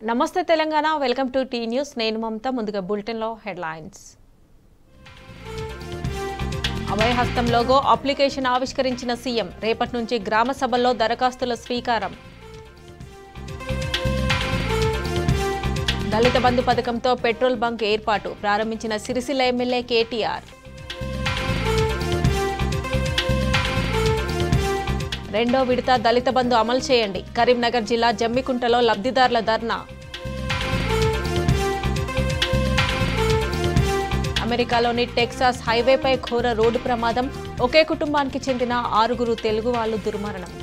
నమస్తే Telangana welcome to T news నేను మమత ముందుగా బులెటిన్ లో హెడ్లైన్స్ అభయహస్తం లోగో అప్లికేషన్ ఆవిష్కరించిన సీఎం రేపటి నుంచి గ్రామ సభల్లో దరఖాస్తుల స్వీకారం దళిత బంధు పథకంతో పెట్రోల్ బంక్ ఏర్పాటు ప్రారంభించిన సిరిసిల్ల ఎమ్మెల్యే కేటీఆర్ రెండో విడత దళిత బంధు అమలు చేయండి కరీంనగర్ జిల్లా జమ్మికుంటలో లబ్ధిదారుల ధర్నా అమెరికాలోని టెక్సాస్ హైవేపై ఘోర రోడ్డు ప్రమాదం ఒకే కుటుంబానికి చెందిన 6 తెలుగు వాళ్లు దుర్మరణం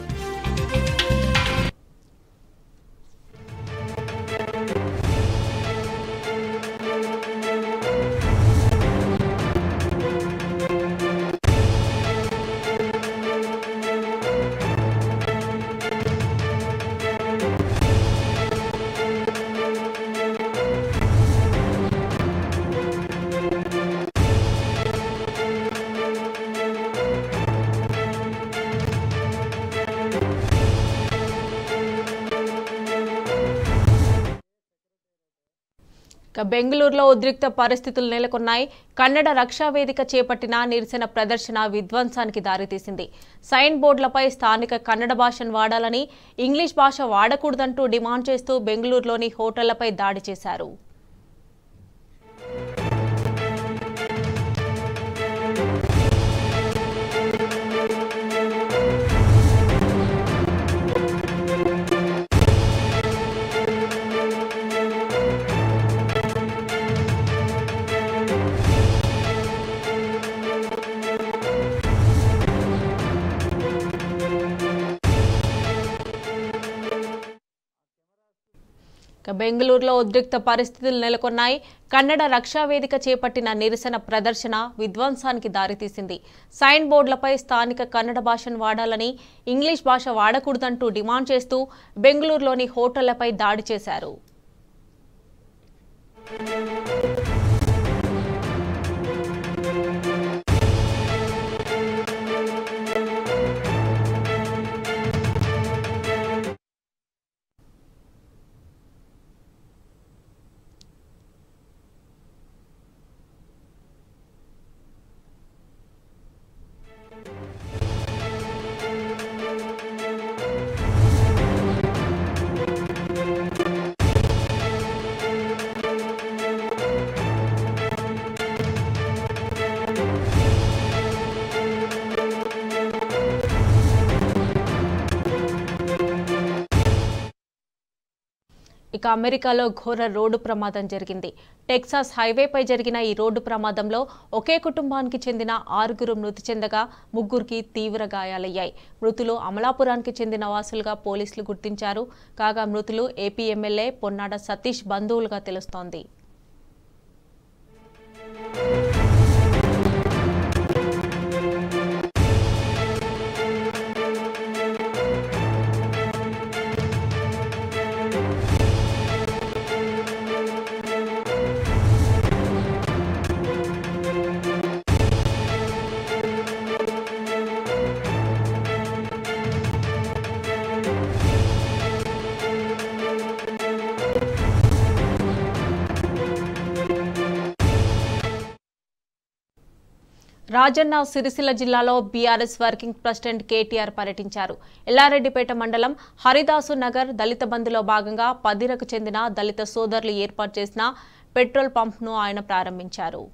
బెంగళూరులో ఉద్రిక్త పరిస్థితులు నెలకొన్నాయి. కన్నడ రక్షా వేదిక చేపట్టిన నిరసన ప్రదర్శన విధ్వంసానికి దారితీసింది. సైన్ బోర్డులపై స్థానిక కన్నడ భాషను వాడాలని, ఇంగ్లీష్ భాష వాడకూడదంటూ డిమాండ్ చేస్తూ బెంగళూరులోని హోటళ్లపై దాడి చేశారు. బెంగళూరులో ఉద్రిక్త పరిస్థితులు నెలకొన్నాయి. కన్నడ రక్షా వేదిక చేపట్టిన నిరసన ప్రదర్శన విధ్వంసానికి దారితీసింది. సైన్ బోర్డులపై స్థానిక కన్నడ భాషను వాడాలని, ఇంగ్లీష్ భాష వాడకూడదంటూ డిమాండ్ చేస్తూ బెంగళూరులోని హోటళ్లపై దాడి చేశారు. ఇక అమెరికాలో ఘోర రోడ్డు ప్రమాదం జరిగింది. టెక్సాస్ హైవేపై జరిగిన ఈ రోడ్డు ప్రమాదంలో ఒకే కుటుంబానికి చెందిన 6 మృతి చెందగా 3కి తీవ్ర గాయాలయ్యాయి. మృతులు అమలాపురానికి చెందిన వాసులుగా పోలీసులు గుర్తించారు. కాగా మృతులు ఏపీ ఎమ్మెల్యే పొన్నాడ సతీష్ బంధువులుగా తెలుస్తోంది. రాజన్న సిరిసిల్ల జిల్లాలో బీఆర్ఎస్ వర్కింగ్ ప్రెసిడెంట్ కేటీఆర్ పర్యటించారు. ఎల్లారెడ్డిపేట మండలం హరిదాసు నగర్ దళిత బంధులో భాగంగా 10కు చెందిన దళిత సోదరులు ఏర్పాటు చేసిన పెట్రోల్ పంప్ను ఆయన ప్రారంభించారు.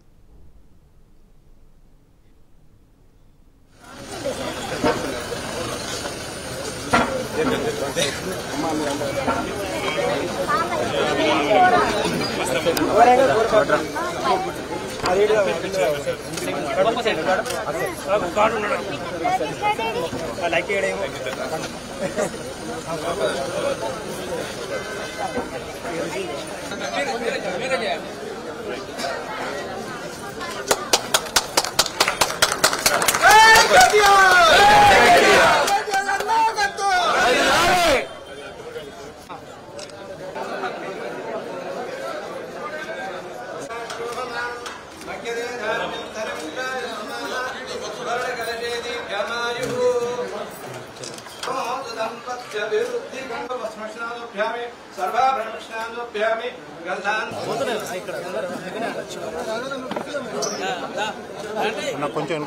సమర్పयामि सर्वाभरणमिष्टान् समर्पयामि गन्धान् కొంచెం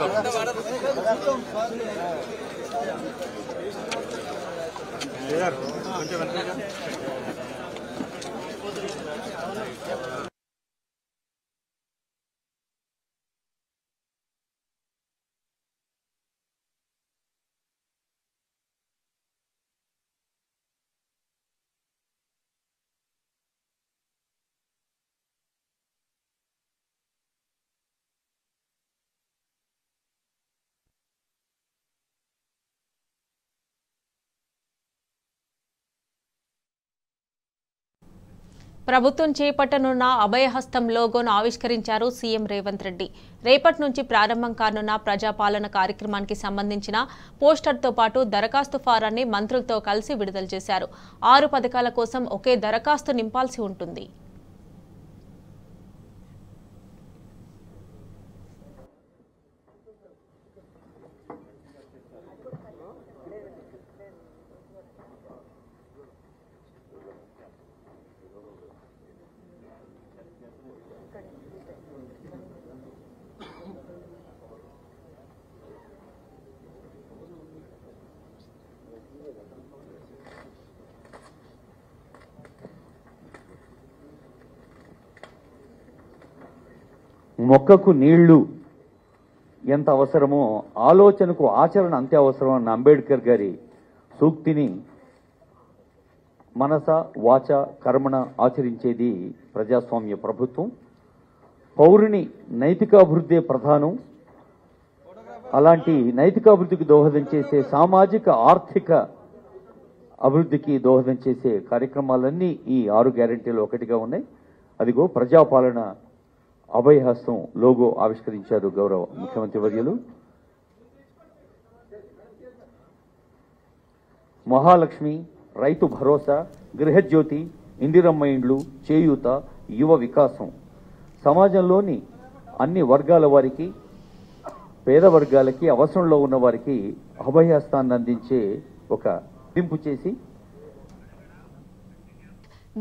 ప్రభుత్వం చేపట్టనున్న అభయహస్తం లోగోను ఆవిష్కరించారు సీఎం రేవంత్ రెడ్డి. రేపటి నుంచి ప్రారంభం కానున్న ప్రజాపాలన కార్యక్రమానికి సంబంధించిన పోస్టర్తో పాటు దరఖాస్తు ఫారాన్ని మంత్రులతో కలిసి విడుదల చేశారు. 6 పథకాల కోసం ఒకే దరఖాస్తు నింపాల్సి ఉంటుంది. మొక్కకు నీళ్లు ఎంత అవసరమో ఆలోచనకు ఆచరణ అంతే అవసరం అన్న అంబేద్కర్ గారి సూక్తిని మనస వాచ కర్మణ ఆచరించేది ప్రజాస్వామ్య ప్రభుత్వం. పౌరుని నైతికాభివృద్ధి ప్రధానం. అలాంటి నైతికాభివృద్ధికి దోహదం చేసే సామాజిక ఆర్థిక అభివృద్ధికి దోహదం చేసే కార్యక్రమాలన్నీ ఈ 6 గ్యారెంటీలు ఒకటిగా ఉన్నాయి. అదిగో ప్రజాపాలన అభయహస్తం లోగో ఆవిష్కరించారు గౌరవ ముఖ్యమంత్రి వర్యులు. మహాలక్ష్మి, రైతు భరోసా, గృహజ్యోతి, ఇందిరమ్మ ఇండ్లు, చేయూత, యువ వికాసం సమాజంలోని అన్ని వర్గాల వారికి, పేద వర్గాలకి, అవసరంలో ఉన్న వారికి అభయహస్తాన్ని అందించే ఒక దింపు చేసి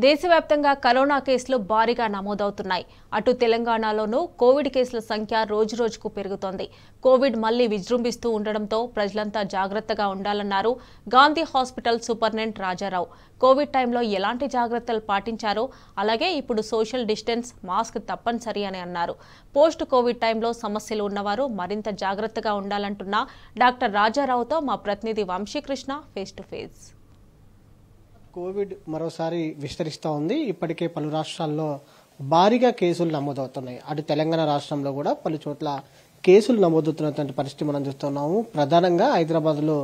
దేశవ్యాప్తంగా కరోనా కేసులు భారీగా నమోదవుతున్నాయి. అటు తెలంగాణలోనూ కోవిడ్ కేసుల సంఖ్య రోజురోజుకు పెరుగుతోంది. కోవిడ్ మళ్లీ విజృంభిస్తూ ఉండడంతో ప్రజలంతా జాగ్రత్తగా ఉండాలన్నారు Gandhi hospital superintendent Rajarao. Covid టైంలో ఎలాంటి జాగ్రత్తలు పాటించారో, అలాగే ఇప్పుడు సోషల్ డిస్టెన్స్, మాస్క్ తప్పనిసరి అని అన్నారు. పోస్ట్ కోవిడ్ టైంలో సమస్యలు ఉన్నవారు మరింత జాగ్రత్తగా ఉండాలంటున్న డాక్టర్ రాజారావుతో మా ప్రతినిధి Vamsikrishna face to face. Covid మరోసారి విస్తరిస్తూ ఉంది. ఇప్పటికే పలు రాష్ట్రాల్లో భారీగా కేసులు నమోదవుతున్నాయి. అటు తెలంగాణ రాష్ట్రంలో కూడా పలు చోట్ల కేసులు నమోదవుతున్నటువంటి పరిస్థితి మనం చూస్తున్నాము. ప్రధానంగా హైదరాబాద్లో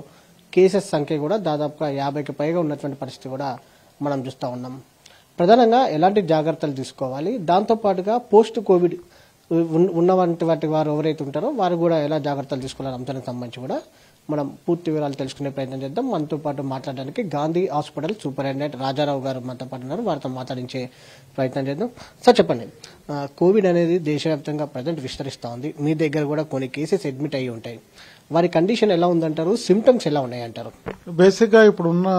కేసెస్ సంఖ్య కూడా దాదాపుగా 50కి పైగా ఉన్నటువంటి పరిస్థితి కూడా మనం చూస్తూ ఉన్నాం. ప్రధానంగా ఎలాంటి జాగ్రత్తలు తీసుకోవాలి, దాంతోపాటుగా పోస్ట్ కోవిడ్ ఉన్నటువంటి వారు ఎవరైతే ఉంటారో వారు కూడా ఎలా జాగ్రత్తలు తీసుకోవాలి అంశానికి సంబంధించి కూడా మనం పూర్తి వివరాలు తెలుసుకునే ప్రయత్నం చేద్దాం. మనతో పాటు మాట్లాడడానికి గాంధీ హాస్పిటల్ సూపరింటెండెంట్ రాజారావు గారు మనతో పాటు ఉన్నారు. వారితో మాట్లాడించే ప్రయత్నం చేద్దాం. సార్ చెప్పండి, కోవిడ్ అనేది దేశవ్యాప్తంగా ప్రజెంట్ విస్తరిస్తూ ఉంది. మీ దగ్గర కూడా కొన్ని కేసెస్ అడ్మిట్ అయ్యి ఉంటాయి. వారి కండిషన్ ఎలా ఉందంటారు, సిమ్టమ్స్ ఎలా ఉన్నాయి అంటారు? బేసిక్ గా ఇప్పుడున్న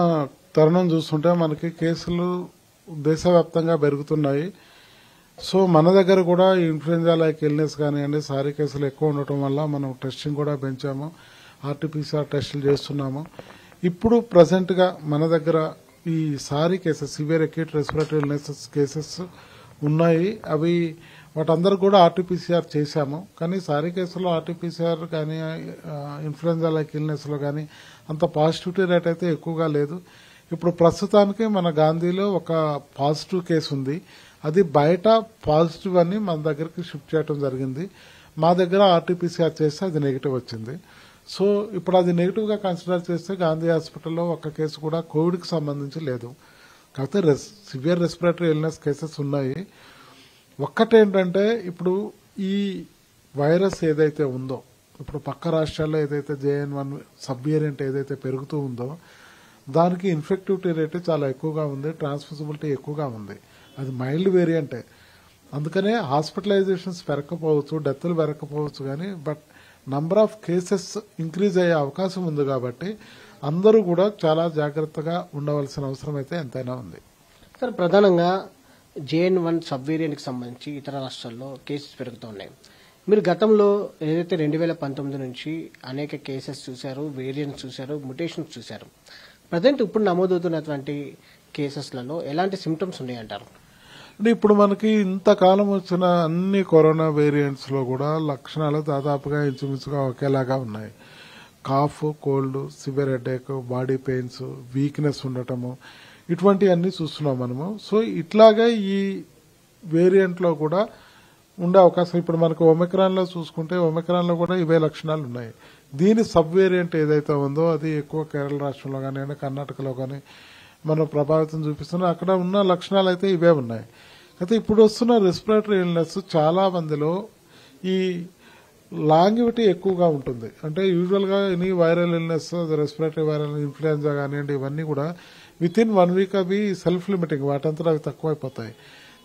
తరుణం చూస్తుంటే మనకి కేసులు దేశవ్యాప్తంగా పెరుగుతున్నాయి. సో మన దగ్గర కూడా ఇన్ఫ్లుయెంజా లైక్ ఇల్నెస్ కానివ్వండి, సారీ కేసులు ఎక్కువ ఉండటం వల్ల మనం టెస్టింగ్ కూడా పెంచాము. ఆర్టీపీసీఆర్ టెస్టులు చేస్తున్నాము. ఇప్పుడు ప్రజెంట్ గా మన దగ్గర ఈ sorry cases, severe acute respiratory illnesses cases ఉన్నాయి. అవి వాటందరూ కూడా ఆర్టీపీసీఆర్ చేశాము. కానీ సారీ కేసులో ఆర్టీపీసీఆర్ కానీ ఇన్ఫ్లుయెంజా లైక్ ఇల్నెస్ లో కానీ అంత పాజిటివిటీ రేట్ అయితే ఎక్కువగా లేదు. ఇప్పుడు ప్రస్తుతానికి మన గాంధీలో ఒక పాజిటివ్ కేసు ఉంది. అది బయట పాజిటివ్ అని మన దగ్గరికి షిఫ్ట్ చేయడం జరిగింది. మా దగ్గర ఆర్టీపీసీఆర్ చేస్తే అది నెగిటివ్ వచ్చింది. సో ఇప్పుడు అది నెగిటివ్ గా కన్సిడర్ చేస్తే గాంధీ హాస్పిటల్లో ఒక కేసు కూడా కోవిడ్ కి సంబంధించి లేదు. కాకపోతే సివియర్ రెస్పిరేటరీ ఇల్నెస్ కేసెస్ ఉన్నాయి. ఒక్కటేంటంటే ఇప్పుడు ఈ వైరస్ ఏదైతే ఉందో, ఇప్పుడు పక్క రాష్ట్రాల్లో ఏదైతే JN1 సబ్ వేరియంట్ ఏదైతే పెరుగుతూ ఉందో దానికి ఇన్ఫెక్టివిటీ రేట్ చాలా ఎక్కువగా ఉంది, ట్రాన్స్మిసిబిలిటీ ఎక్కువగా ఉంది. అది మైల్డ్ వేరియంటే. అందుకనే హాస్పిటలైజేషన్స్ పెరగకపోవచ్చు, డెత్లు పెరగకపోవచ్చు, కానీ but number of cases increase అయ్యే అవకాశం ఉంది కాబట్టి అందరూ కూడా చాలా జాగ్రత్తగా ఉండవలసిన అవసరం అయితే ఎంతైనా ఉంది. సార్, ప్రధానంగా JN1 సబ్ వేరియంట్కి సంబంధించి ఇతర రాష్ట్రాల్లో కేసెస్ పెరుగుతున్నాయి. మీరు గతంలో ఏదైతే 2019 నుంచి అనేక కేసెస్ చూశారు, వేరియంట్స్ చూశారు, మ్యుటేషన్స్ చూశారు. ప్రజెంట్ ఇప్పుడు నమోదవుతున్నటువంటి కేసెస్లలో ఎలాంటి సిమ్టమ్స్ ఉన్నాయంటారు? అంటే ఇప్పుడు మనకి ఇంతకాలం వచ్చిన అన్ని కరోనా వేరియంట్స్ లో కూడా లక్షణాలు దాదాపుగా ఇంచుమించుగా ఒకేలాగా ఉన్నాయి. Cough, cold, severe headache, body pains, weakness ఉండటము, ఇటువంటివన్నీ చూస్తున్నాం మనము. సో ఇట్లాగే ఈ వేరియంట్ లో కూడా ఉండే అవకాశం ఇప్పుడు మనకు ఒమిక్రాన్ లో చూసుకుంటే ఒమిక్రాన్ లో కూడా ఇవే లక్షణాలు ఉన్నాయి. దీని సబ్ వేరియంట్ ఏదైతే ఉందో అది ఎక్కువ కేరళ రాష్ట్రంలో కానీ కర్ణాటకలో కానీ మనం ప్రభావితం చూపిస్తున్నా. అక్కడ ఉన్న లక్షణాలు అయితే ఇవే ఉన్నాయి. అయితే ఇప్పుడు వస్తున్న రెస్పిరేటరీ ఇల్నెస్ చాలా మందిలో ఈ లాంగివిటీ ఎక్కువగా ఉంటుంది. అంటే యూజువల్ గా any viral illness, respiratory viral influenza కానివ్వండి, ఇవన్నీ కూడా విత్ ఇన్ 1 వీక్ అవి సెల్ఫ్ లిమిటింగ్, వాటంతా అవి తక్కువైపోతాయి.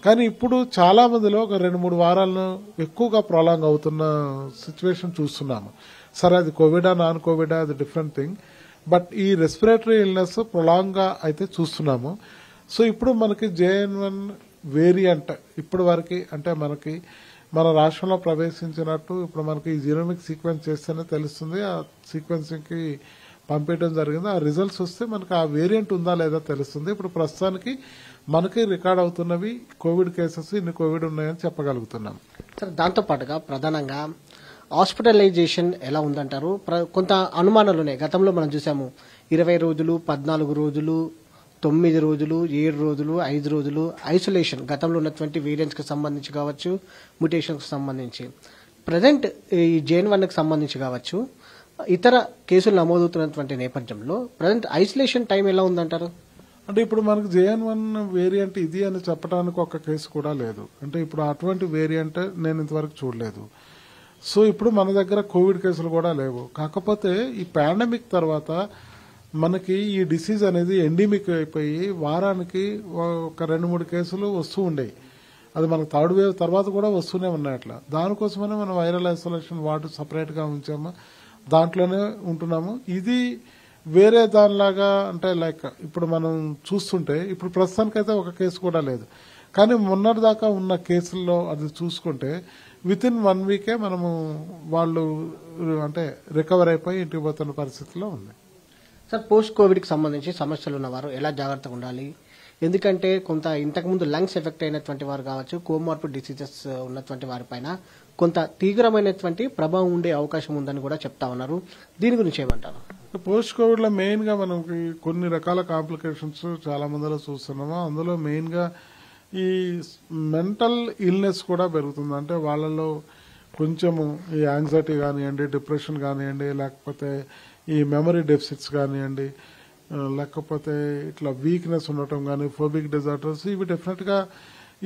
కానీ ఇప్పుడు చాలా మందిలో ఒక 2-3 వారాలను ఎక్కువగా ప్రొలాంగ్ అవుతున్న సిచ్యువేషన్ చూస్తున్నాము. సరే, అది కోవిడా నాన్ కోవిడా అది డిఫరెంట్ థింగ్, బట్ ఈ రెస్పిరేటరీ ఇల్నెస్ ప్రొలాంగ్ గా అయితే చూస్తున్నాము. సో ఇప్పుడు మనకి JN1 వేరియంట్ ఇప్పటి వరకు అంటే మనకి మన రాష్ట్రంలో ప్రవేశించినట్టు ఇప్పుడు మనకి జీనోమిక్ సీక్వెన్స్ చేస్తేనే తెలుస్తుంది. ఆ సీక్వెన్సింగ్ కి పంపించడం జరిగింది. ఆ రిజల్ట్స్ వస్తే మనకి ఆ వేరియంట్ ఉందా లేదా తెలుస్తుంది. ఇప్పుడు ప్రస్తుతానికి మనకి రికార్డ్ అవుతున్నవి కోవిడ్ కేసెస్ ఇన్ని కోవిడ్ ఉన్నాయని చెప్పగలుగుతున్నాం. సార్, దాంతో పాటుగా ప్రధానంగా హాస్పిటలైజేషన్ ఎలా ఉందంటారు? కొంత అనుమానాలు ఉన్నాయి. గతంలో మనం చూసాము 20 రోజులు, 14 రోజులు, 9 రోజులు, 7 రోజులు, 5 రోజులు ఐసోలేషన్ గతంలో ఉన్నటువంటి వేరియంట్స్ కి సంబంధించి కావచ్చు, మ్యుటేషన్స్ కి సంబంధించి. ప్రజెంట్ ఈ JN1 కి సంబంధించి కావచ్చు, ఇతర కేసులు నమోదవుతున్నటువంటి నేపథ్యంలో ప్రజెంట్ ఐసోలేషన్ టైం ఎలా ఉందంటారు? అంటే ఇప్పుడు మనకు JN1 వేరియంట్ ఇది అని చెప్పడానికి ఒక కేసు కూడా లేదు. అంటే ఇప్పుడు అటువంటి వేరియంట్ నేను ఇంతవరకు చూడలేదు. సో ఇప్పుడు మన దగ్గర కోవిడ్ కేసులు కూడా లేవు. కాకపోతే ఈ పాండమిక్ తర్వాత మనకి ఈ డిసీజ్ అనేది ఎండమిక్ అయిపోయి వారానికి ఒక 2-3 కేసులు వస్తూ ఉండేవి. అది మనకు థర్డ్ వేవ్ తర్వాత కూడా వస్తూనే ఉన్నాయి. అట్లా దానికోసమనే మనం వైరల్ ఐసోలేషన్ వార్డు సపరేట్ గా ఉంచాము, దాంట్లోనే ఉంటున్నాము. ఇది వేరే దానిలాగా అంటే లైక్ ఇప్పుడు మనం చూస్తుంటే ఇప్పుడు ప్రస్తుతానికైతే ఒక కేసు కూడా లేదు. కానీ మొన్నటిదాకా ఉన్న కేసుల్లో అది చూసుకుంటే విత్ ఇన్ 1 వీకే మనము వాళ్ళు అంటే రికవర్ అయిపోయి ఇంటికి పోతున్న పరిస్థితిలో ఉంది. సార్, పోస్ట్ కోవిడ్ కి సంబంధించి సమస్యలు ఉన్నవారు ఎలా జాగ్రత్తగా ఉండాలి? ఎందుకంటే కొంత ఇంతకుముందు లంగ్స్ ఎఫెక్ట్ అయినటువంటి వారు కావచ్చు, కోమార్బిడ్ డిసీజెస్ ఉన్నటువంటి వారిపైన కొంత తీవ్రమైనటువంటి ప్రభావం ఉండే అవకాశం ఉందని కూడా చెప్తా ఉన్నారు. దీని గురించి ఏమంటారు? పోస్ట్ కోవిడ్ లో మెయిన్ గా మనకి కొన్ని రకాల కాంప్లికేషన్స్ చాలా మందిలో చూస్తున్నాము. అందులో మెయిన్ గా ఈ మెంటల్ ఇల్నెస్ కూడా పెరుగుతుంది. అంటే వాళ్ళలో కొంచెము ఈ యాంగ్జైటీ కానివ్వండి, డిప్రెషన్ కానివ్వండి, లేకపోతే ఈ మెమరీ డెఫిసిట్స్ కానివ్వండి, లేకపోతే ఇట్లా వీక్నెస్ ఉండటం కానీ, ఫోబిక్ డిజార్డర్స్, ఇవి డెఫినెట్ గా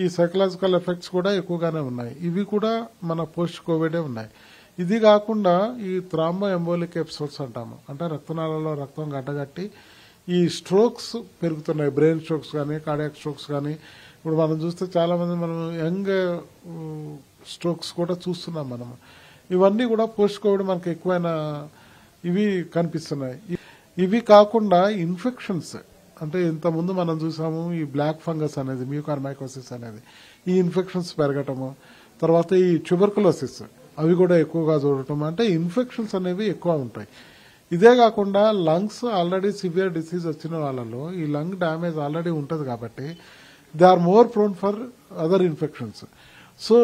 ఈ సైకలాజికల్ ఎఫెక్ట్స్ కూడా ఎక్కువగానే ఉన్నాయి. ఇవి కూడా మన పోస్ట్ కోవిడే ఉన్నాయి. ఇది కాకుండా ఈ థ్రాంబో ఎంబోలిక్ ఎపిసోడ్స్ అంటాము. అంటే రక్తనాళాల్లో రక్తం గడ్డగట్టి ఈ స్ట్రోక్స్ పెరుగుతున్నాయి. బ్రెయిన్ స్ట్రోక్స్ కానీ, కార్డియాక్ స్ట్రోక్స్ కానీ. ఇప్పుడు మనం చూస్తే చాలా మంది మనం యంగ్ స్ట్రోక్స్ కూడా చూస్తున్నాం మనం. ఇవన్నీ కూడా పోస్ట్ కోవిడ్ మనకు ఎక్కువైన ఇవి కనిపిస్తున్నాయి. ఇవి కాకుండా ఇన్ఫెక్షన్స్ అంటే ఇంతకుముందు మనం చూసాము ఈ బ్లాక్ ఫంగస్ అనేది, మ్యూకార్మైకోసిస్ అనేది, ఈ ఇన్ఫెక్షన్స్ పెరగటము, తర్వాత ఈ ట్యూబర్కులోసిస్ అవి కూడా ఎక్కువగా చూడటం. అంటే ఇన్ఫెక్షన్స్ అనేవి ఎక్కువ ఉంటాయి. ఇదే కాకుండా లంగ్స్ ఆల్రెడీ సివియర్ డిసీజ్ వచ్చిన వాళ్ళలో ఈ లంగ్ డ్యామేజ్ ఆల్రెడీ ఉంటుంది కాబట్టి they are more prone for other infections. So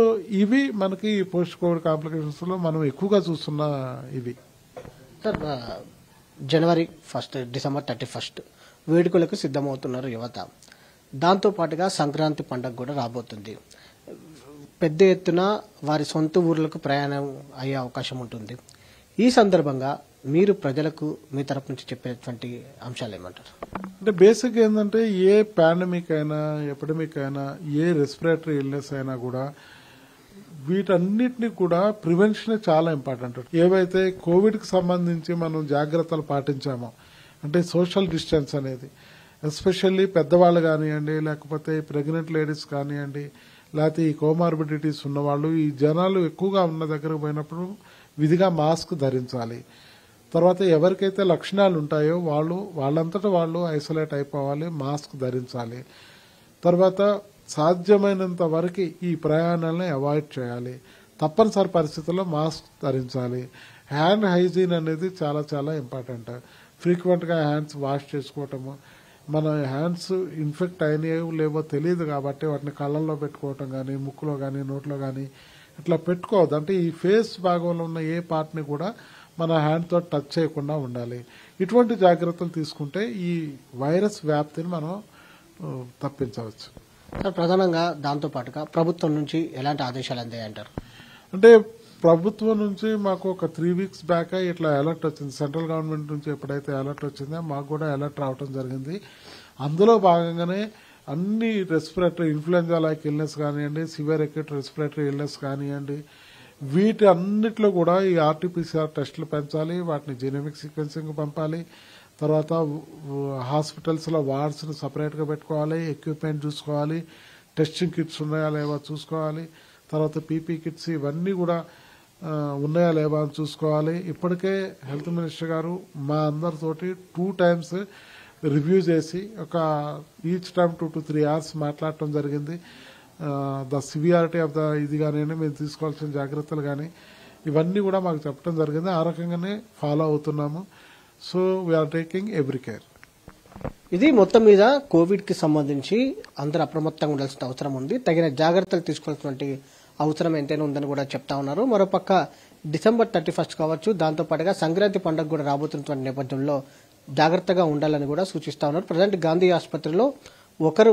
ఇవి మనకి పోస్ట్ కోవిడ్ కాంప్లికేషన్స్ లో మనం ఎక్కువగా చూస్తున్న ఇవి. సార్, జనవరి 1, డిసెంబర్ 31 వేడుకలకు సిద్ధమవుతున్నారు యువత. దాంతో పాటుగా సంక్రాంతి పండుగ కూడా రాబోతుంది. పెద్ద ఎత్తున వారి సొంత ఊర్లకు ప్రయాణం అయ్యే అవకాశం ఉంటుంది. ఈ సందర్భంగా మీరు ప్రజలకు మీ తరపు నుంచి చెప్పేటువంటి అంశాలు ఏమంటారు? అంటే బేసిక్ ఏంటంటే ఏ పాండమిక్ అయినా, ఎపిడమిక్ అయినా, ఏ రెస్పిరేటరీ ఇల్నెస్ అయినా కూడా వీటన్నిటిని కూడా ప్రివెన్షన్ చాలా ఇంపార్టెంట్. ఏవైతే కోవిడ్ కి సంబంధించి మనం జాగ్రత్తలు పాటించామో అంటే సోషల్ డిస్టెన్స్ అనేది, ఎస్పెషల్లీ పెద్దవాళ్ళు కానివ్వండి, లేకపోతే ప్రెగ్నెంట్ లేడీస్ కానివ్వండి, లేకపోతే ఈ కోమార్బిడిటీస్ ఉన్నవాళ్ళు, ఈ జనాలు ఎక్కువగా ఉన్న దగ్గరకు పోయినప్పుడు విధిగా మాస్క్ ధరించాలి. తర్వాత ఎవరికైతే లక్షణాలు ఉంటాయో వాళ్ళంతటా వాళ్ళు ఐసోలేట్ అయిపోవాలి, మాస్క్ ధరించాలి. తర్వాత సాధ్యమైనంత వరకు ఈ ప్రయాణాలను అవాయిడ్ చేయాలి. తప్పనిసరి పరిస్థితుల్లో మాస్క్ ధరించాలి. హ్యాండ్ హైజీన్ అనేది చాలా చాలా ఇంపార్టెంట్. ఫ్రీక్వెంట్గా హ్యాండ్స్ వాష్ చేసుకోవటము, మన హ్యాండ్స్ ఇన్ఫెక్ట్ అయినాయో లేవో తెలియదు కాబట్టి వాటిని కళ్ళల్లో పెట్టుకోవటం కానీ, ముక్కులో కానీ, నోట్లో కానీ ఇట్లా పెట్టుకోవద్దు. అంటే ఈ ఫేస్ భాగంలో ఉన్న ఏ పార్ట్ని కూడా మన హ్యాండ్తో టచ్ చేయకుండా ఉండాలి. ఇటువంటి జాగ్రత్తలు తీసుకుంటే ఈ వైరస్ వ్యాప్తిని మనం తప్పించవచ్చు. సార్, ప్రధానంగా దాంతో పాటుగా ప్రభుత్వం నుంచి ఎలాంటి ఆదేశాలు అందాయంటారు? అంటే ప్రభుత్వం నుంచి మాకు ఒక 3 weeks బ్యాక్ ఇట్లా అలర్ట్ వచ్చింది. సెంట్రల్ గవర్నమెంట్ నుంచి ఎప్పుడైతే అలర్ట్ వచ్చిందో మాకు కూడా అలర్ట్ రావడం జరిగింది. అందులో భాగంగానే అన్ని రెస్పిరేటరీ ఇన్ఫ్లుయెంజా లైక్ ఇల్నెస్ కానివ్వండి, సివియర్ అక్యూట్ రెస్పిరేటరీ ఇల్నెస్ కానివ్వండి, వీటి అన్నిట్లో కూడా ఈ ఆర్టీపీసీఆర్ టెస్టులు పెంచాలి, వాటిని జీనోమిక్ సీక్వెన్సింగ్ పంపాలి. తర్వాత హాస్పిటల్స్లో వార్డ్స్ని సపరేట్గా పెట్టుకోవాలి, ఎక్విప్మెంట్ చూసుకోవాలి, టెస్టింగ్ కిట్స్ ఉన్నాయా లేవా చూసుకోవాలి. తర్వాత పీపీ కిట్స్ ఇవన్నీ కూడా ఉన్నాయా లేవా అని చూసుకోవాలి. ఇప్పటికే హెల్త్ మినిస్టర్ గారు మా అందరితోటి 2 times రివ్యూ చేసి ఒక ఈచ్ టైం 2 to 3 hours మాట్లాడటం జరిగింది. ద సివియారిటీ ఆఫ్ ద ఇది కానివ్వండి, మేము తీసుకోవాల్సిన జాగ్రత్తలు కానీ ఇవన్నీ కూడా మాకు చెప్పడం జరిగింది. ఆ రకంగానే ఫాలో అవుతున్నాము. So we're taking every care. ఇది మొత్తం మీద కోవిడ్ కి సంబంధించి అందరూ అప్రమత్తంగా ఉండాల్సిన అవసరం ఉంది. తగిన జాగ్రత్తలు తీసుకోవాల్సినటువంటి అవసరం ఎంతైనా ఉందని కూడా చెప్తా ఉన్నారు. మరోపక్క December 31st కావచ్చు, దాంతో పాటుగా సంక్రాంతి పండుగ కూడా రాబోతున్నటువంటి నేపథ్యంలో జాగ్రత్తగా ఉండాలని కూడా సూచిస్తా ఉన్నారు. ప్రజెంట్ గాంధీ ఆసుపత్రిలో ఒకరు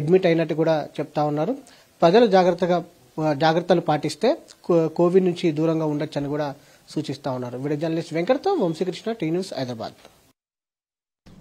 అడ్మిట్ అయినట్టు కూడా చెప్తా ఉన్నారు. ప్రజలు జాగ్రత్తలు పాటిస్తే కోవిడ్ నుంచి దూరంగా ఉండొచ్చని కూడా సూచిస్తా ఉన్నారు. వీడియో జర్నలిస్ట్ వెంకట్తో వంశీకృష్ణ, టీ న్యూస్, హైదరాబాద్.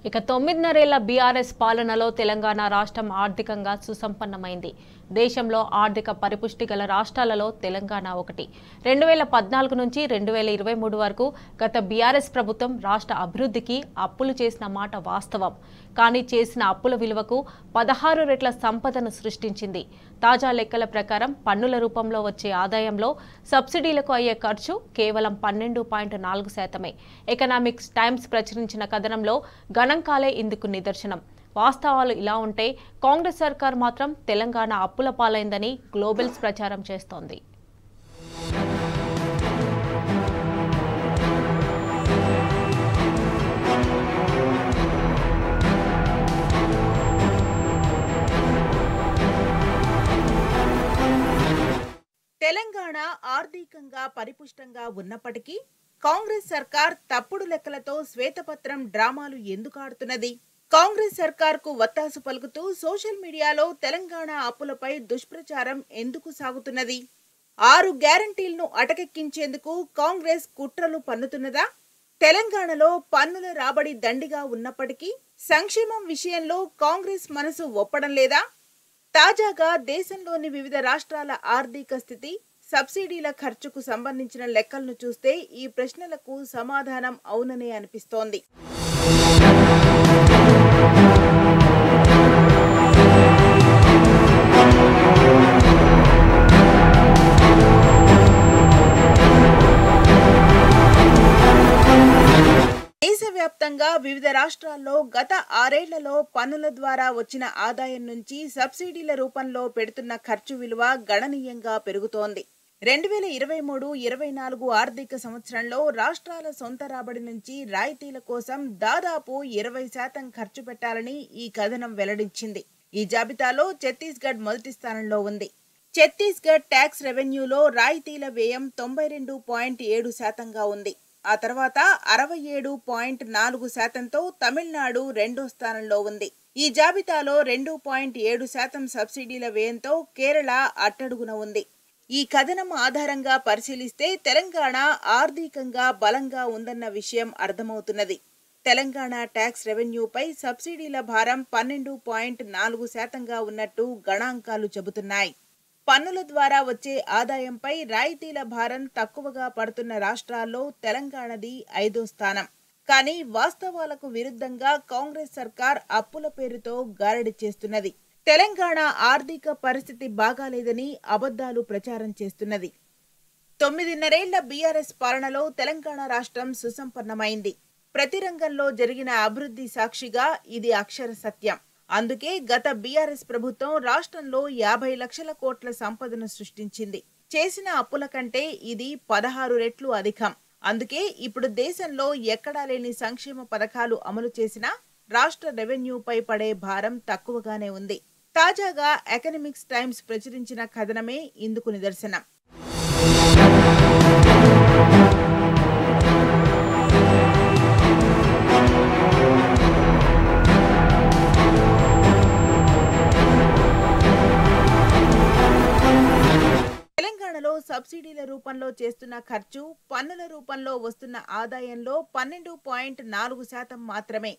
ఇక 9.5 బీఆర్ఎస్ పాలనలో తెలంగాణ రాష్ట్రం ఆర్థికంగా సుసంపన్నమైంది. దేశంలో ఆర్థిక పరిపుష్టి గల రాష్ట్రాలలో తెలంగాణ ఒకటి. 2014 నుంచి 2023 వరకు గత బీఆర్ఎస్ ప్రభుత్వం రాష్ట్ర అభివృద్ధికి అప్పులు చేసిన మాట వాస్తవం. కానీ చేసిన అప్పుల విలువకు 16 రెట్ల సంపదను సృష్టించింది. తాజా లెక్కల ప్రకారం పన్నుల రూపంలో వచ్చే ఆదాయంలో సబ్సిడీలకు అయ్యే ఖర్చు కేవలం 12.4%. ఎకనామిక్స్ టైమ్స్ ప్రచురించిన కథనంలో గణాంకాలే ఇందుకు నిదర్శనం. వాస్తవాలు ఇలా ఉంటే కాంగ్రెస్ సర్కార్ మాత్రం తెలంగాణ అప్పుల పాలైందని గ్లోబల్స్ ప్రచారం చేస్తోంది. తెలంగాణ ఆర్థికంగా పరిపుష్టంగా ఉన్నప్పటికీ కాంగ్రెస్ సర్కార్ తప్పుడు లెక్కలతో శ్వేతపత్రం డ్రామాలు ఎందుకు ఆడుతున్నది? కాంగ్రెస్ సర్కార్కు వత్తాసు పలుకుతూ సోషల్ మీడియాలో తెలంగాణ అప్పులపై దుష్ప్రచారం ఎందుకు సాగుతున్నది? 6 గ్యారంటీలను అటకెక్కించేందుకు కాంగ్రెస్ కుట్రలు పన్నుతున్నదా? తెలంగాణలో పన్నుల రాబడి దండిగా ఉన్నప్పటికీ సంక్షేమం విషయంలో కాంగ్రెస్ మనసు ఒప్పడం లేదా? తాజాగా దేశంలోని వివిధ రాష్ట్రాల ఆర్థిక స్థితి, సబ్సిడీల ఖర్చుకు సంబంధించిన లెక్కలను చూస్తే ఈ ప్రశ్నలకు సమాధానం అవుననే అనిపిస్తోంది. దేశవ్యాప్తంగా వివిధ రాష్ట్రాల్లో గత 6 ఏళ్లలో పన్నుల ద్వారా వచ్చిన ఆదాయం నుంచి సబ్సిడీల రూపంలో పెడుతున్న ఖర్చు విలువ గణనీయంగా పెరుగుతోంది. 2023-24 ఆర్థిక సంవత్సరంలో రాష్ట్రాల సొంత రాబడి నుంచి రాయితీల కోసం దాదాపు 20% ఖర్చు పెట్టాలని ఈ కథనం వెల్లడించింది. ఈ జాబితాలో ఛత్తీస్గఢ్ మొదటి స్థానంలో ఉంది. ఛత్తీస్గఢ్ ట్యాక్స్ రెవెన్యూలో రాయితీల వ్యయం 92.7%గా ఉంది. ఆ తర్వాత 67.4%తో తమిళనాడు రెండో స్థానంలో ఉంది. ఈ జాబితాలో 2.7% సబ్సిడీల వ్యయంతో కేరళ అట్టడుగున ఉంది. ఈ కథనం ఆధారంగా పరిశీలిస్తే తెలంగాణ ఆర్థికంగా బలంగా ఉందన్న విషయం అర్థమవుతున్నది. తెలంగాణ ట్యాక్స్ రెవెన్యూపై సబ్సిడీల భారం 12.4%గా ఉన్నట్టు గణాంకాలు చెబుతున్నాయి. పన్నుల ద్వారా వచ్చే ఆదాయంపై రాయితీల భారం తక్కువగా పడుతున్న రాష్ట్రాల్లో తెలంగాణది 5వ స్థానం. కానీ వాస్తవాలకు విరుద్ధంగా కాంగ్రెస్ సర్కార్ అప్పుల పేరుతో గారడి చేస్తున్నది. తెలంగాణ ఆర్థిక పరిస్థితి బాగాలేదని అబద్ధాలు ప్రచారం చేస్తున్నది. 9.5 బీఆర్ఎస్ పాలనలో తెలంగాణ రాష్ట్రం సుసంపన్నమైంది. ప్రతి రంగంలో జరిగిన అభివృద్ధి సాక్షిగా ఇది అక్షర సత్యం. అందుకే గత బీఆర్ఎస్ ప్రభుత్వం రాష్ట్రంలో 50 లక్షల కోట్ల సంపదను సృష్టించింది. చేసిన అప్పుల కంటే ఇది 16 రెట్లు అధికం. అందుకే ఇప్పుడు దేశంలో ఎక్కడా లేని సంక్షేమ పథకాలు అమలు చేసినా రాష్ట్ర రెవెన్యూపై పడే భారం తక్కువగానే ఉంది. తాజాగా ఎకనామిక్స్ టైమ్స్ ప్రచురించిన కథనమే ఇందుకు నిదర్శనం. తెలంగాణలో సబ్సిడీల రూపంలో చేస్తున్న ఖర్చు, పన్నుల రూపంలో వస్తున్న ఆదాయంలో 12.4% మాత్రమే.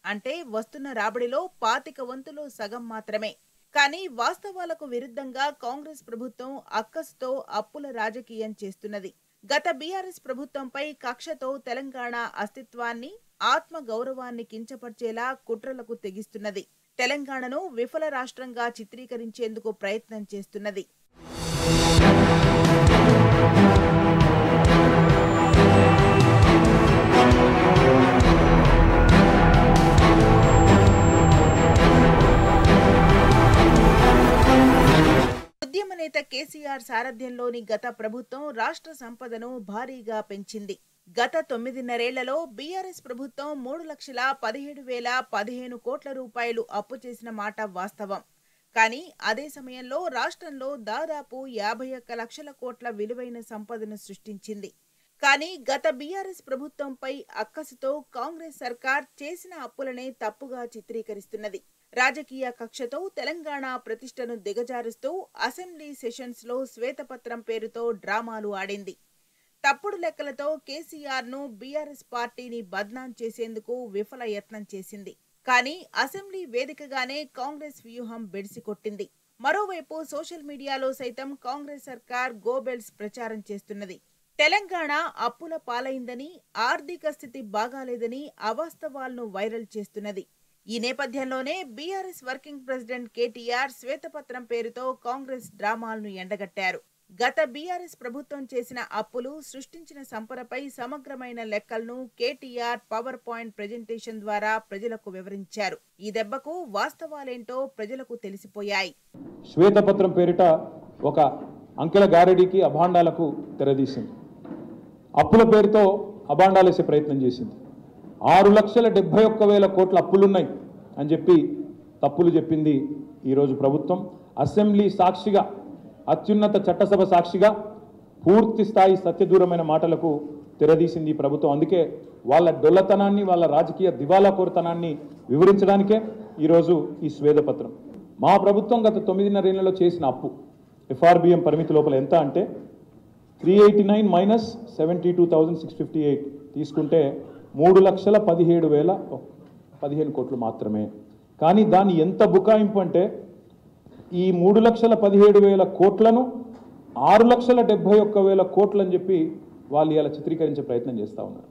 అంటే వస్తున్న రాబడిలో 25 వంతులో సగం మాత్రమే. కానీ వాస్తవాలకు విరుద్ధంగా కాంగ్రెస్ ప్రభుత్వం అక్కసుతో అప్పుల రాజకీయం చేస్తున్నది. గత బీఆర్ఎస్ ప్రభుత్వంపై కక్షతో తెలంగాణ అస్తిత్వాన్ని, ఆత్మ గౌరవాన్ని కించపర్చేలా కుట్రలకు తెగిస్తున్నది. తెలంగాణను విఫల రాష్ట్రంగా చిత్రీకరించేందుకు ప్రయత్నం చేస్తున్నది. ఉద్యమ నేత కేసీఆర్ సారథ్యంలోని గత ప్రభుత్వం రాష్ట్ర సంపదను భారీగా పెంచింది. గత 9.5 బీఆర్ఎస్ ప్రభుత్వం 3,17,015 కోట్ల రూపాయలు అప్పు చేసిన మాట వాస్తవం. కానీ అదే సమయంలో రాష్ట్రంలో దాదాపు 51 లక్షల కోట్ల విలువైన సంపదను సృష్టించింది. కానీ గత బీఆర్ఎస్ ప్రభుత్వంపై అక్కసుతో కాంగ్రెస్ సర్కార్ చేసిన అప్పులనే తప్పుగా చిత్రీకరిస్తున్నది. రాజకీయ కక్షతో తెలంగాణ ప్రతిష్టను దిగజారుస్తూ అసెంబ్లీ సెషన్స్ లో శ్వేతపత్రం పేరుతో డ్రామాలు ఆడింది. తప్పుడు లెక్కలతో కేసీఆర్ ను బీఆర్ఎస్ పార్టీని బద్నాం చేసేందుకు విఫల యత్నం చేసింది. కానీ అసెంబ్లీ వేదికగానే కాంగ్రెస్ వ్యూహం బెడిసికొట్టింది. మరోవైపు సోషల్ మీడియాలో సైతం కాంగ్రెస్ సర్కార్ గోబెల్స్ ప్రచారం చేస్తున్నది. తెలంగాణ అప్పుల పాలైందని, ఆర్థిక స్థితి బాగాలేదని అవాస్తవాలను వైరల్ చేస్తున్నది. ఈ నేపథ్యంలోనే బీఆర్ఎస్ వర్కింగ్ ప్రెసిడెంట్ కేటీఆర్ శ్వేతపత్రం పేరుతో కాంగ్రెస్ డ్రామాలను ఎండగట్టారు. గత బీఆర్ఎస్ ప్రభుత్వం చేసిన అప్పులు, సృష్టించిన సంపదపై సమగ్రమైన లెక్కలను కేటీఆర్ పవర్ పాయింట్ ప్రెజెంటేషన్ ద్వారా ప్రజలకు వివరించారు. ఈ దెబ్బకు వాస్తవాలేంటో ప్రజలకు తెలిసిపోయాయి. శ్వేతపత్రం పేరిట ఒక అంకెల గారడీకి, అభాండాలకు తెరదీసింది. అప్పుల పేరుతో అభాండాలేసే ప్రయత్నం చేసింది. 6,71,000 కోట్ల అప్పులున్నాయి అని చెప్పి తప్పులు చెప్పింది ఈరోజు ప్రభుత్వం. అసెంబ్లీ సాక్షిగా, అత్యున్నత చట్టసభ సాక్షిగా పూర్తి స్థాయి సత్యదూరమైన మాటలకు తెరదీసింది ఈ ప్రభుత్వం. అందుకే వాళ్ళ డొల్లతనాన్ని, వాళ్ళ రాజకీయ దివాలా కోరుతనాన్ని వివరించడానికే ఈరోజు ఈ శ్వేతపత్రం. మా ప్రభుత్వం గత 9.5 చేసిన అప్పు ఎఫ్ఆర్బిఎం పరిమితి లోపల ఎంత అంటే 389 మైనస్ 72,658 తీసుకుంటే 3,17,015 కోట్లు మాత్రమే. కానీ దాని ఎంత బుకాయింపు అంటే ఈ 3,17,000 కోట్లను 6,71,000 కోట్లు అని చెప్పి వాళ్ళు ఇలా చిత్రీకరించే ప్రయత్నం చేస్తూ ఉన్నారు.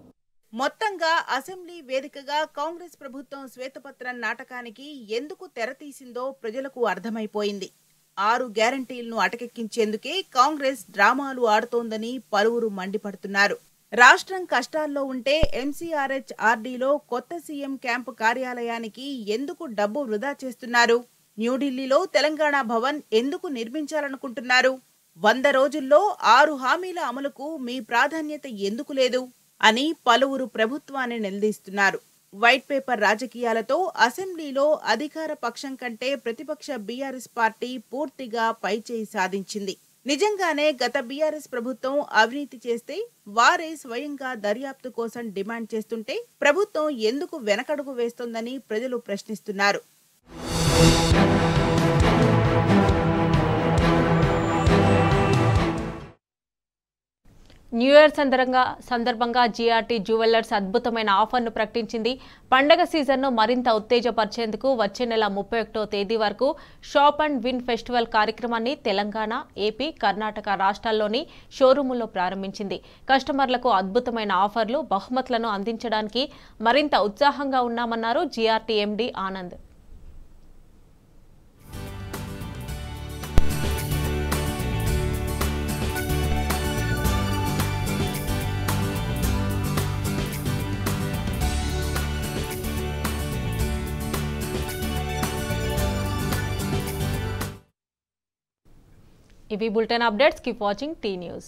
మొత్తంగా అసెంబ్లీ వేదికగా కాంగ్రెస్ ప్రభుత్వం శ్వేతపత్రం నాటకానికి ఎందుకు తెరతీసిందో ప్రజలకు అర్థమైపోయింది. 6 గ్యారంటీలను అటకెక్కించేందుకే కాంగ్రెస్ డ్రామాలు ఆడుతోందని పలువురు మండిపడుతున్నారు. రాష్ట్రం కష్టాల్లో ఉంటే ఎంసీఆర్హెచ్ ఆర్డీలో కొత్త సీఎం క్యాంపు కార్యాలయానికి ఎందుకు డబ్బు వృధా చేస్తున్నారు? న్యూఢిల్లీలో తెలంగాణ భవన్ ఎందుకు నిర్మించాలనుకుంటున్నారు? 100 రోజుల్లో 6 హామీల అమలుకు మీ ప్రాధాన్యత ఎందుకు లేదు అని పలువురు ప్రభుత్వాన్ని నిలదీస్తున్నారు. వైట్ పేపర్ రాజకీయాలతో అసెంబ్లీలో అధికార పక్షం కంటే ప్రతిపక్ష బీఆర్ఎస్ పార్టీ పూర్తిగా పైచేయి సాధించింది. నిజంగానే గత బీఆర్ఎస్ ప్రభుత్వం అవినీతి చేస్తే వారే స్వయంగా దర్యాప్తు కోసం డిమాండ్ చేస్తుంటే ప్రభుత్వం ఎందుకు వెనకడుగు వేస్తోందని ప్రజలు ప్రశ్నిస్తున్నారు. న్యూ ఇయర్ సందర్భంగా జీఆర్టీ జ్యువెలర్స్ అద్భుతమైన ఆఫర్ను ప్రకటించింది. పండగ సీజన్ను మరింత ఉత్తేజపరిచేందుకు వచ్చే నెల 31వ తేదీ వరకు షాప్ అండ్ విన్ ఫెస్టివల్ కార్యక్రమాన్ని తెలంగాణ, ఏపీ, కర్ణాటక రాష్ట్రాల్లోని షోరూముల్లో ప్రారంభించింది. కస్టమర్లకు అద్భుతమైన ఆఫర్లు, బహుమతులను అందించడానికి మరింత ఉత్సాహంగా ఉన్నామన్నారు జీఆర్టీ ఎండీ ఆనంద్. ఇవి bulletin updates. Keep watching T news.